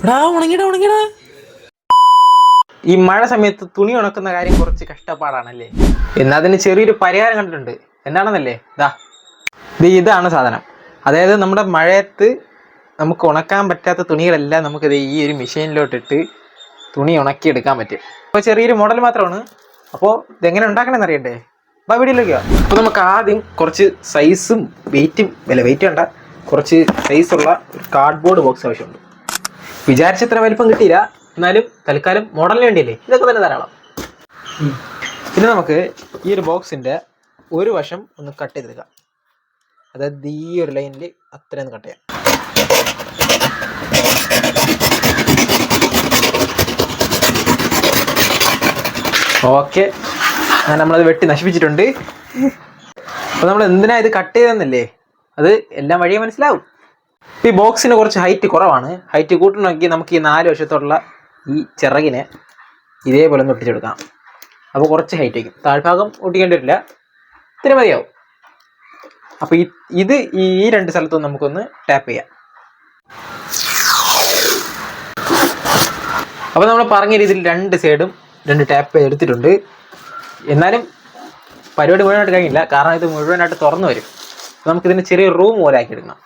എടാ ഉണങ്ങിടാ ഉണങ്ങിടാ. ഈ മഴ സമയത്ത് തുണി ഉണക്കുന്ന കാര്യം കുറച്ച് കഷ്ടപ്പാടാണല്ലേ. എന്നാൽ അതിന് ചെറിയൊരു പരിഹാരം കണ്ടിട്ടുണ്ട്. എന്താണെന്നല്ലേ, ഇതാണ് സാധനം. അതായത് നമ്മുടെ മഴയത്ത് നമുക്ക് ഉണക്കാൻ പറ്റാത്ത തുണികളെല്ലാം നമുക്കിത് ഈ ഒരു മെഷീനിലോട്ടിട്ട് തുണി ഉണക്കിയെടുക്കാൻ പറ്റും. അപ്പോൾ ചെറിയൊരു മോഡൽ മാത്രമാണ്. അപ്പോൾ ഇതെങ്ങനെ ഉണ്ടാക്കണമെന്ന് അറിയണ്ടേ? അപ്പോൾ വീഡിയോയിലേക്കോ. അപ്പോൾ നമുക്ക് ആദ്യം കുറച്ച് സൈസും വെയിറ്റും വെയിറ്റ് വേണ്ട, കുറച്ച് സൈസുള്ള ഒരു കാർഡ്ബോർഡ് ബോക്സ് ആവശ്യമുണ്ട്. വിചാരിച്ചത്ര വലിപ്പം കിട്ടിയില്ല, എന്നാലും തൽക്കാലം മോഡലിന് വേണ്ടിയല്ലേ, ഇതൊക്കെ തന്നെ ധാരാളം. പിന്നെ നമുക്ക് ഈ ഒരു ബോക്സിൻ്റെ ഒരു വശം ഒന്ന് കട്ട് ചെയ്തെടുക്കാം. അതായത് ഈ ഒരു ലൈനിൽ അത്രയൊന്ന് കട്ട് ചെയ്യാം. ഓക്കെ, അങ്ങനെ നമ്മളത് വെട്ടി നശിപ്പിച്ചിട്ടുണ്ട്. അപ്പോൾ നമ്മൾ എന്തിനാ ഇത് കട്ട് ചെയ്തെന്നല്ലേ, അത് എല്ലാം വഴിയെ മനസ്സിലാവും. ഈ ബോക്സിന് കുറച്ച് ഹൈറ്റ് കുറവാണ്. ഹൈറ്റ് കൂട്ടണമെങ്കിൽ നമുക്ക് ഈ 4 വശത്തുള്ള ഈ ചിറകിനെ ഇതേപോലെ ഒന്ന് ഒട്ടിച്ചെടുക്കാം. അപ്പോൾ കുറച്ച് ഹൈറ്റ് വയ്ക്കും. താഴ്ഭാഗം ഒട്ടിക്കേണ്ടി വരില്ല, ഇത്തിരി മതിയാവും. അപ്പോൾ ഇത് ഈ 2 സ്ഥലത്തും നമുക്കൊന്ന് ടാപ്പ് ചെയ്യാം. അപ്പോൾ നമ്മൾ പറഞ്ഞ രീതിയിൽ 2 സൈഡും 2 ടാപ്പ് എടുത്തിട്ടുണ്ട്. എന്നാലും പരിപാടി മുഴുവനായിട്ട് കഴിയില്ല, കാരണം ഇത് മുഴുവനായിട്ട് തുറന്നു വരും. നമുക്കിതിന് ചെറിയ റൂം പോലെ ആക്കി എടുക്കണം.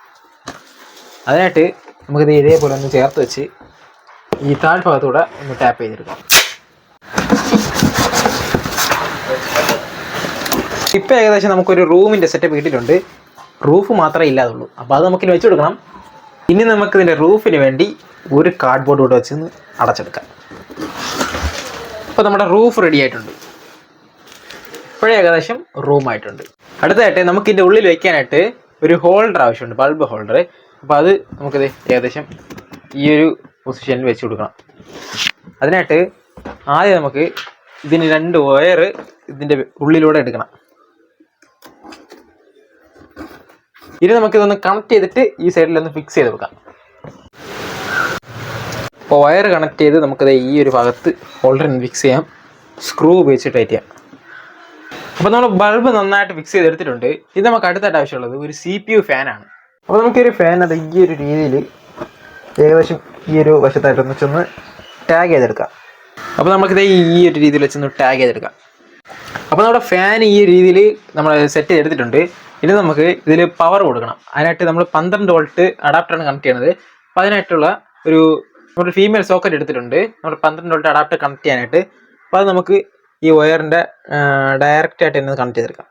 അതിനായിട്ട് നമുക്കിത് ഇതേപോലെ ഒന്ന് ചേർത്ത് വെച്ച് ഈ താഴ്ഭാഗത്തൂടെ ഒന്ന് ടാപ്പ് ചെയ്തെടുക്കാം. ഇപ്പം ഏകദേശം നമുക്കൊരു റൂമിൻ്റെ സെറ്റപ്പ് കിട്ടിയിട്ടുണ്ട്. റൂഫ് മാത്രമേ ഇല്ലാതുള്ളൂ, അപ്പോൾ അത് നമുക്കിനി വെച്ച് കൊടുക്കണം. ഇനി നമുക്കിതിൻ്റെ റൂഫിന് വേണ്ടി ഒരു കാർഡ്ബോർഡ് കൂടെ വെച്ച് അടച്ചെടുക്കാം. അപ്പോൾ നമ്മുടെ റൂഫ് റെഡി ആയിട്ടുണ്ട്. ഇപ്പോഴേ ഏകദേശം റൂമായിട്ടുണ്ട്. അടുത്തതായിട്ട് നമുക്കിതിൻ്റെ ഉള്ളിൽ വയ്ക്കാനായിട്ട് ഒരു ഹോൾഡർ ആവശ്യമുണ്ട്, ബൾബ് ഹോൾഡർ. അപ്പോൾ അത് നമുക്കിത് ഏകദേശം ഈ ഒരു പൊസിഷനിൽ വെച്ച് കൊടുക്കണം. അതിനായിട്ട് ആദ്യം നമുക്ക് ഇതിന് 2 വയർ ഇതിൻ്റെ ഉള്ളിലൂടെ എടുക്കണം. ഇനി നമുക്കിതൊന്ന് കണക്ട് ചെയ്തിട്ട് ഈ സൈഡിലൊന്ന് ഫിക്സ് ചെയ്ത് വെക്കാം. അപ്പോൾ വയർ കണക്ട് ചെയ്ത് നമുക്കത് ഈ ഒരു ഭാഗത്ത് ഹോൾഡറിന് ഫിക്സ് ചെയ്യാം. സ്ക്രൂ ഉപയോഗിച്ച് ടൈറ്റ് ചെയ്യാം. അപ്പോൾ നമ്മൾ ബൾബ് നന്നായിട്ട് ഫിക്സ് ചെയ്തെടുത്തിട്ടുണ്ട്. ഇത് നമുക്ക് അടുത്തായിട്ട് ആവശ്യമുള്ളത് ഒരു CPU ഫാനാണ്. അപ്പോൾ നമുക്കൊരു ഫാൻ അത് ഈ ഒരു രീതിയിൽ ഏകദേശം ഈ ഒരു വശത്തായിട്ടൊന്ന് വെച്ചൊന്ന് ടാഗ് ചെയ്തെടുക്കാം. അപ്പോൾ നമുക്കിത് ഈ ഒരു രീതിയിൽ വെച്ചൊന്ന് ടാഗ് ചെയ്തെടുക്കാം. അപ്പോൾ നമ്മുടെ ഫാൻ ഈ രീതിയിൽ നമ്മൾ സെറ്റ് ചെയ്തെടുത്തിട്ടുണ്ട്. ഇനി നമുക്ക് ഇതിൽ പവർ കൊടുക്കണം. അതിനായിട്ട് നമ്മൾ 12 വോൾട്ട് അഡാപ്റ്ററാണ് കണക്ട് ചെയ്യണത്. അപ്പോൾ അതിനായിട്ടുള്ള നമ്മുടെ ഫീമെയിൽ സോക്കറ്റ് എടുത്തിട്ടുണ്ട്. നമ്മൾ 12 വോൾട്ട് അഡാപ്റ്റർ കണക്ട് ചെയ്യാനായിട്ട്. അപ്പോൾ അത് നമുക്ക് ഈ വയറിൻ്റെ ഡയറക്റ്റായിട്ട് തന്നെ കണക്ട് ചെയ്തെടുക്കാം.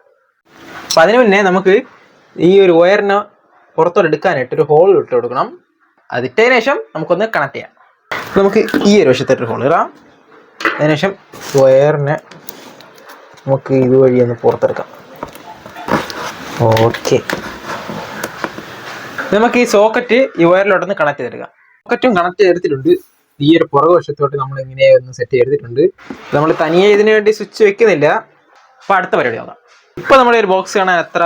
അപ്പോൾ അതിന് മുന്നേ നമുക്ക് ഈ ഒരു വയറിനെ പുറത്തോട്ട് എടുക്കാനായിട്ട് ഒരു ഹോൾ ഇട്ട് കൊടുക്കണം. അതിട്ടതിന് ശേഷം നമുക്കൊന്ന് കണക്ട് ചെയ്യാം. നമുക്ക് ഈ ഒരു വശത്തായിട്ടൊരു ഹോൾ ഇടാം. അതിനുശേഷം വയറിനെ നമുക്ക് ഇതുവഴി ഒന്ന് പുറത്തെടുക്കാം. ഓക്കെ, നമുക്ക് ഈ സോക്കറ്റ് ഈ വയറിലോട്ടൊന്ന് കണക്ട് ചെയ്തെടുക്കാം. സോക്കറ്റും കണക്ട് ചെയ്തെടുത്തിട്ടുണ്ട്. ഈ ഒരു പുറകു വശത്തോട്ട് നമ്മൾ ഇങ്ങനെ ഒന്ന് സെറ്റ് ചെയ്തെടുത്തിട്ടുണ്ട്. നമ്മൾ തനിയെ ഇതിനു വേണ്ടി സ്വിച്ച് വെക്കുന്നില്ല. അപ്പോൾ അടുത്ത പരിപാടി നോക്കാം. ഇപ്പോൾ നമ്മുടെ ഒരു ബോക്സ് കാണാൻ അത്ര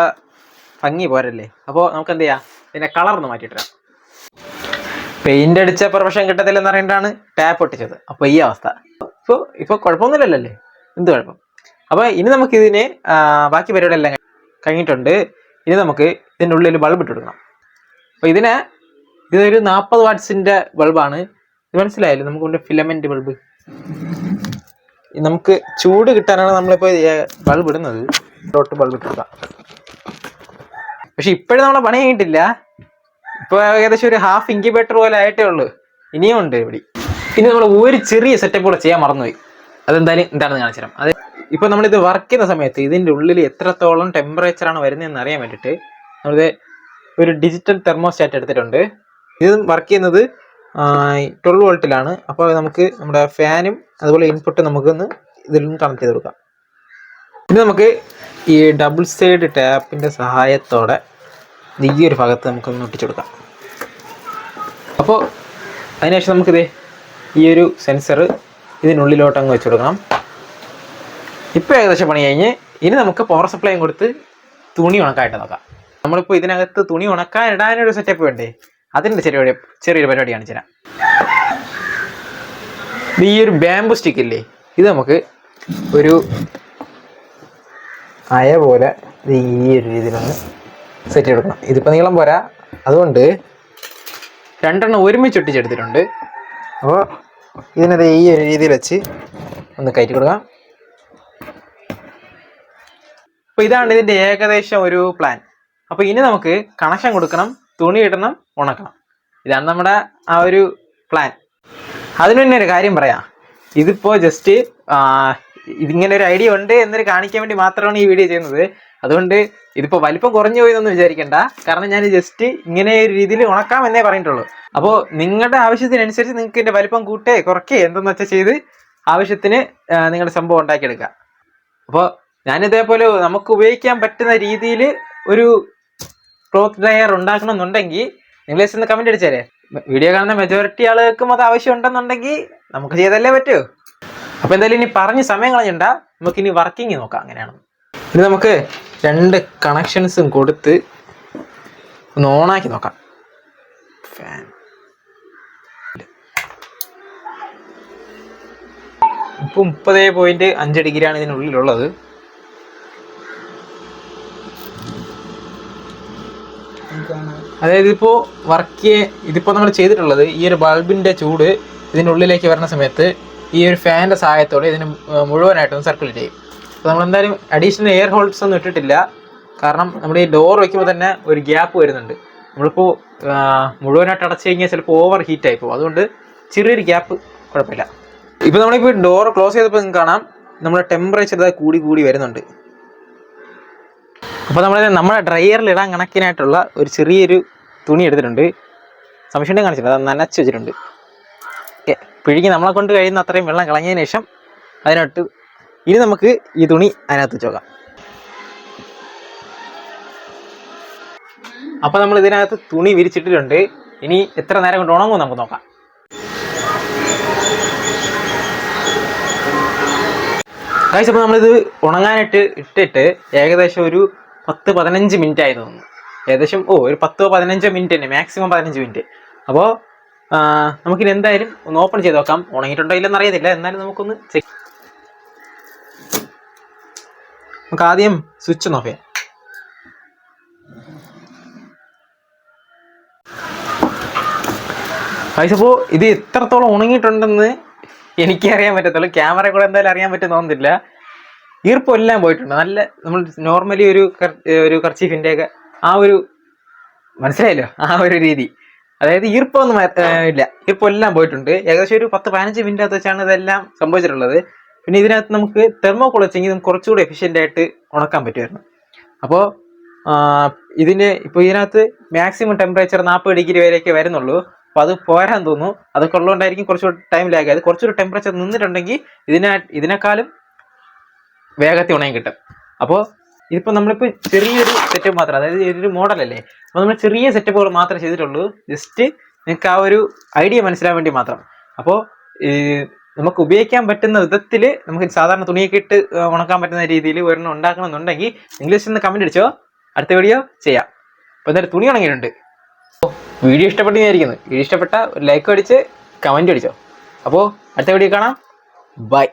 ഭംഗി പോരല്ലേ. അപ്പോൾ നമുക്ക് എന്ത് ചെയ്യാം, ഇതിൻ്റെ കളർ ഒന്ന് മാറ്റിയിട്ടാം. പെയിൻ്റ് അടിച്ച പ്രൊഫഷൻ കിട്ടത്തില്ലെന്ന് അറിയേണ്ടതാണ് ടാപ്പ് ഒട്ടിച്ചത്. അപ്പോൾ ഈ അവസ്ഥ. ഇപ്പോൾ കുഴപ്പമൊന്നുമില്ലല്ലേ, എന്ത് കുഴപ്പം. അപ്പോൾ ഇനി നമുക്കിതിന് ബാക്കി പരിപാടിയെല്ലാം കഴിഞ്ഞിട്ടുണ്ട്. ഇനി നമുക്ക് ഇതിൻ്റെ ഉള്ളിൽ ബൾബ് ഇട്ട് കൊടുക്കണം. അപ്പോൾ ഇതൊരു 40 വാട്ട്സിൻ്റെ ബൾബാണ്. ഇത് മനസ്സിലായല്ലോ, നമുക്ക് ഫിലമെൻറ്റ് ബൾബ്. നമുക്ക് ചൂട് കിട്ടാനാണ് നമ്മളിപ്പോൾ ബൾബ് ഇടുന്നത്. ബൾബ് ഇട്ട് കൊടുക്കാം. പക്ഷെ ഇപ്പോഴും നമ്മളെ പണി കഴിഞ്ഞിട്ടില്ല. ഇപ്പോൾ ഏകദേശം ഒരു ഹാഫ് ഇൻക്യുബേറ്റർ പോലെ ആയിട്ടേ ഉള്ളൂ. ഇനിയും ഉണ്ട് ഇവിടെ. ഇനി നമ്മൾ ഒരു ചെറിയ സെറ്റപ്പ് കൂടെ ചെയ്യാൻ മറന്നുപോയി. അതെന്തായാലും എന്താണെന്ന് കാണിച്ചു തരാം. അത് ഇപ്പോൾ നമ്മളിത് വർക്ക് ചെയ്യുന്ന സമയത്ത് ഇതിൻ്റെ ഉള്ളിൽ എത്രത്തോളം ടെമ്പറേച്ചറാണ് വരുന്നതെന്ന് അറിയാൻ വേണ്ടിയിട്ട് നമ്മളിത് ഒരു ഡിജിറ്റൽ തെർമോസ്റ്റാറ്റ് എടുത്തിട്ടുണ്ട്. ഇത് വർക്ക് ചെയ്യുന്നത് 12 വോൾട്ടിലാണ്. അപ്പോൾ നമുക്ക് നമ്മുടെ ഫാനും അതുപോലെ ഇൻപുട്ട് നമുക്കൊന്ന് ഇതിൽ നിന്ന് കണക്ട് ചെയ്ത് കൊടുക്കാം. ഇനി നമുക്ക് ഈ ഡബിൾ സൈഡ് ടാപ്പിൻ്റെ സഹായത്തോടെ ഈ ഒരു ഭാഗത്ത് നമുക്കൊന്ന് ഒട്ടിച്ചു കൊടുക്കാം. അപ്പോൾ അതിനുശേഷം നമുക്കിത് ഈ ഒരു സെൻസർ ഇതിനുള്ളിലോട്ട് അങ്ങ് വെച്ച് കൊടുക്കണം. ഇപ്പോൾ ഏകദേശം പണി കഴിഞ്ഞ് ഇനി നമുക്ക് പവർ സപ്ലൈയും കൊടുത്ത് തുണി ഉണക്കാനായിട്ട് നോക്കാം. നമ്മളിപ്പോൾ ഇതിനകത്ത് തുണി ഉണക്കാൻ ഇടാനൊരു സെറ്റപ്പ് വേണ്ടേ, അതിൻ്റെ ചെറിയൊരു പരിപാടി കാണിച്ചു തരാം. ഈ ഒരു ബാമ്പു സ്റ്റിക്ക് ഇല്ലേ, ഇത് നമുക്ക് ഒരു അയ പോലെ ഈ ഒരു രീതിയിലൊന്ന് സെറ്റ് ചെയ്ത് കൊടുക്കണം. ഇതിപ്പോൾ നീളം പോരാ, അതുകൊണ്ട് 2 എണ്ണം ഒരുമിച്ച് ഒട്ടിച്ചെടുത്തിട്ടുണ്ട്. അപ്പോൾ ഇതിനത് ഈ ഒരു രീതിയിൽ വെച്ച് ഒന്ന് കയറ്റി കൊടുക്കാം. അപ്പോൾ ഇതാണ് ഇതിൻ്റെ ഏകദേശം ഒരു പ്ലാൻ. അപ്പോൾ ഇനി നമുക്ക് കണക്ഷൻ കൊടുക്കണം, തുണി ഇടണം, ഉണക്കണം. ഇതാണ് നമ്മുടെ ആ ഒരു പ്ലാൻ. അതിന് തന്നെ ഒരു കാര്യം പറയാം, ഇതിപ്പോൾ ജസ്റ്റ് ഇതിങ്ങനെ ഒരു ഐഡിയ ഉണ്ട് എന്നൊരു കാണിക്കാൻ വേണ്ടി മാത്രമാണ് ഈ വീഡിയോ ചെയ്യുന്നത്. അതുകൊണ്ട് ഇതിപ്പോൾ വലിപ്പം കുറഞ്ഞു പോയി എന്നൊന്നും വിചാരിക്കേണ്ട. കാരണം ഞാൻ ജസ്റ്റ് ഇങ്ങനെ ഒരു രീതിയിൽ ഉണക്കാം എന്നേ പറഞ്ഞിട്ടുള്ളൂ. അപ്പോൾ നിങ്ങളുടെ ആവശ്യത്തിനനുസരിച്ച് നിങ്ങൾക്ക് ഇതിൻ്റെ വലിപ്പം കൂട്ടേ കുറയ്ക്കേ എന്തെന്ന് വെച്ചാൽ ചെയ്ത് ആവശ്യത്തിന് നിങ്ങളുടെ സംഭവം ഉണ്ടാക്കിയെടുക്കുക. അപ്പോൾ ഞാനിതേപോലെ നമുക്ക് ഉപയോഗിക്കാൻ പറ്റുന്ന രീതിയിൽ ഒരു ക്ലോത്ത് ഡ്രയർ ഉണ്ടാക്കണമെന്നുണ്ടെങ്കിൽ നിങ്ങൾ ജസ്റ്റ് ഒന്ന് കമൻറ്റ് അടിച്ചേരെ. വീഡിയോ കാണുന്ന മെജോറിറ്റി ആളുകൾക്കും അത് ആവശ്യം ഉണ്ടെന്നുണ്ടെങ്കിൽ നമുക്ക് ചെയ്തല്ലേ പറ്റൂ. അപ്പോൾ എന്തായാലും ഇനി പറഞ്ഞ് സമയം കളഞ്ഞണ്ട, നമുക്കിനി വർക്കിംഗ് നോക്കാം. അങ്ങനെയാണ് ഇനി നമുക്ക് 2 കണക്ഷൻസും കൊടുത്ത് ഒന്ന് ഓണാക്കി നോക്കാം. ഫാൻ ഇപ്പോൾ 30.5 ഡിഗ്രിയാണ് ഇതിനുള്ളിലുള്ളത്. അതായത് ഇപ്പോൾ ഇതിപ്പോൾ നമ്മൾ ചെയ്തിട്ടുള്ളത് ഈ ഒരു ബൾബിൻ്റെ ചൂട് ഇതിനുള്ളിലേക്ക് വരുന്ന സമയത്ത് ഈ ഒരു ഫാനിൻ്റെ സഹായത്തോടെ ഇതിന് മുഴുവനായിട്ടൊന്ന് സർക്കുലേറ്റ് ചെയ്യും. അപ്പോൾ നമ്മളെന്തായാലും അഡീഷണൽ എയർ ഹോൾസ് ഒന്നും ഇട്ടിട്ടില്ല. കാരണം നമ്മുടെ ഈ ഡോർ വയ്ക്കുമ്പോൾ തന്നെ ഒരു ഗ്യാപ്പ് വരുന്നുണ്ട്. നമ്മളിപ്പോൾ മുഴുവനായിട്ട് അടച്ചു കഴിഞ്ഞാൽ ചിലപ്പോൾ ഓവർ ഹീറ്റായി പോകും. അതുകൊണ്ട് ചെറിയൊരു ഗ്യാപ്പ് കുഴപ്പമില്ല. ഇപ്പോൾ നമ്മളിപ്പോൾ ഡോർ ക്ലോസ് ചെയ്തപ്പോൾ നിങ്ങൾക്ക് കാണാം നമ്മുടെ ടെമ്പറേച്ചർ ഇതായി കൂടി വരുന്നുണ്ട്. അപ്പോൾ നമ്മുടെ ഡ്രയറിൽ ഇടാൻ കണക്കിനായിട്ടുള്ള ഒരു ചെറിയൊരു തുണി എടുത്തിട്ടുണ്ട്. സംശയം കാണിച്ചിട്ടുണ്ട്, അത് നനച്ച് വെച്ചിട്ടുണ്ട്. പിഴുകി നമ്മളെ കൊണ്ട് കഴിയുന്ന അത്രയും വെള്ളം കളഞ്ഞതിന് ശേഷം അതിനകത്ത് ഇനി നമുക്ക് ഈ തുണി അതിനകത്ത് വെച്ച് നോക്കാം. അപ്പോൾ നമ്മൾ ഇതിനകത്ത് തുണി വിരിച്ചിട്ടിട്ടുണ്ട്. ഇനി എത്ര നേരം കൊണ്ട് ഉണങ്ങും നമുക്ക് നോക്കാം. ഗൈസ്, അപ്പോൾ നമ്മളിത് ഉണങ്ങാനായിട്ട് ഇട്ടിട്ട് ഏകദേശം ഒരു 10-15 മിനിറ്റ് ആയി തോന്നുന്നു. ഏകദേശം ഒരു 10-15 മിനിറ്റ് തന്നെ, മാക്സിമം 15 മിനിറ്റ്. അപ്പോൾ നമുക്കിനി എന്തായാലും ഒന്ന് ഓപ്പൺ ചെയ്ത് നോക്കാം. ഉണങ്ങിയിട്ടുണ്ടോ ഇല്ലെന്ന് അറിയത്തില്ല, എന്നാലും നമുക്കൊന്ന് ചെക്ക്. നമുക്ക് ആദ്യം സ്വിച്ച് ഒന്ന് ഓഫ് ചെയ്യാം. ഗൈസ്, അപ്പോൾ ഇത് എത്രത്തോളം ഉണങ്ങിയിട്ടുണ്ടെന്ന് എനിക്ക് അറിയാൻ പറ്റത്തുള്ളൂ. ക്യാമറ കൂടെ എന്തായാലും അറിയാൻ പറ്റും തോന്നുന്നില്ല. ഈർപ്പം എല്ലാം പോയിട്ടുണ്ട്. നല്ല നമ്മൾ നോർമലി ഒരു കർച്ചീഫിൻ്റെ ഒക്കെ ആ ഒരു മനസ്സിലായല്ലോ, ആ ഒരു രീതി. അതായത് ഈർപ്പമൊന്നും ഇല്ല, ഈർപ്പം എല്ലാം പോയിട്ടുണ്ട്. ഏകദേശം ഒരു 10-15 മിനിറ്റ് വെച്ചാണ് ഇതെല്ലാം സംഭവിച്ചിട്ടുള്ളത്. പിന്നെ ഇതിനകത്ത് നമുക്ക് തെർമോക്കോൾ വെച്ചെങ്കിൽ നമുക്ക് കുറച്ചുകൂടി എഫിഷ്യൻ്റ് ആയിട്ട് ഉണക്കാൻ പറ്റുമായിരുന്നു. അപ്പോൾ ഇതിനകത്ത് മാക്സിമം ടെമ്പറേച്ചർ 40 ഡിഗ്രി വരെയൊക്കെ വരുന്നുള്ളൂ. അപ്പോൾ അത് പോരാൻ തോന്നുന്നു. അതൊക്കെ ഉള്ളതുകൊണ്ടായിരിക്കും കുറച്ചുകൂടി ടൈം ലാഗ് ആയത്. കുറച്ചൊരു ടെമ്പറേച്ചർ നിന്നിട്ടുണ്ടെങ്കിൽ ഇതിനേക്കാളും വേഗത്തിൽ ഉണങ്ങി കിട്ടും. അപ്പോൾ ഇതിപ്പോൾ നമ്മളിപ്പോൾ ചെറിയൊരു സെറ്റപ്പ് മാത്രം, അതായത് ഇതൊരു മോഡലല്ലേ, അപ്പോൾ നമ്മൾ ചെറിയ സെറ്റപ്പുകൾ മാത്രമേ ചെയ്തിട്ടുള്ളൂ. ജസ്റ്റ് നിങ്ങൾക്ക് ആ ഒരു ഐഡിയ മനസ്സിലാൻ വേണ്ടി മാത്രം. അപ്പോൾ നമുക്ക് ഉപയോഗിക്കാൻ പറ്റുന്ന വിധത്തിൽ നമുക്ക് സാധാരണ തുണിയൊക്കെ ഇട്ട് ഉണക്കാൻ പറ്റുന്ന രീതിയിൽ ഒരെണ്ണം ഉണ്ടാക്കണമെന്നുണ്ടെങ്കിൽ ഇംഗ്ലീഷിൽ നിന്ന് കമൻറ്റ് അടിച്ചോ, അടുത്ത വീഡിയോ ചെയ്യാം. അപ്പോൾ എന്തായാലും തുണി ഉണങ്ങിയിട്ടുണ്ട്. വീഡിയോ ഇഷ്ടപ്പെട്ടെന്നായിരിക്കുന്നു. വീഡിയോ ഇഷ്ടപ്പെട്ട ഒരു ലൈക്ക് അടിച്ച് കമൻറ്റ് അടിച്ചോ. അപ്പോൾ അടുത്ത വീഡിയോ കാണാം. ബൈ.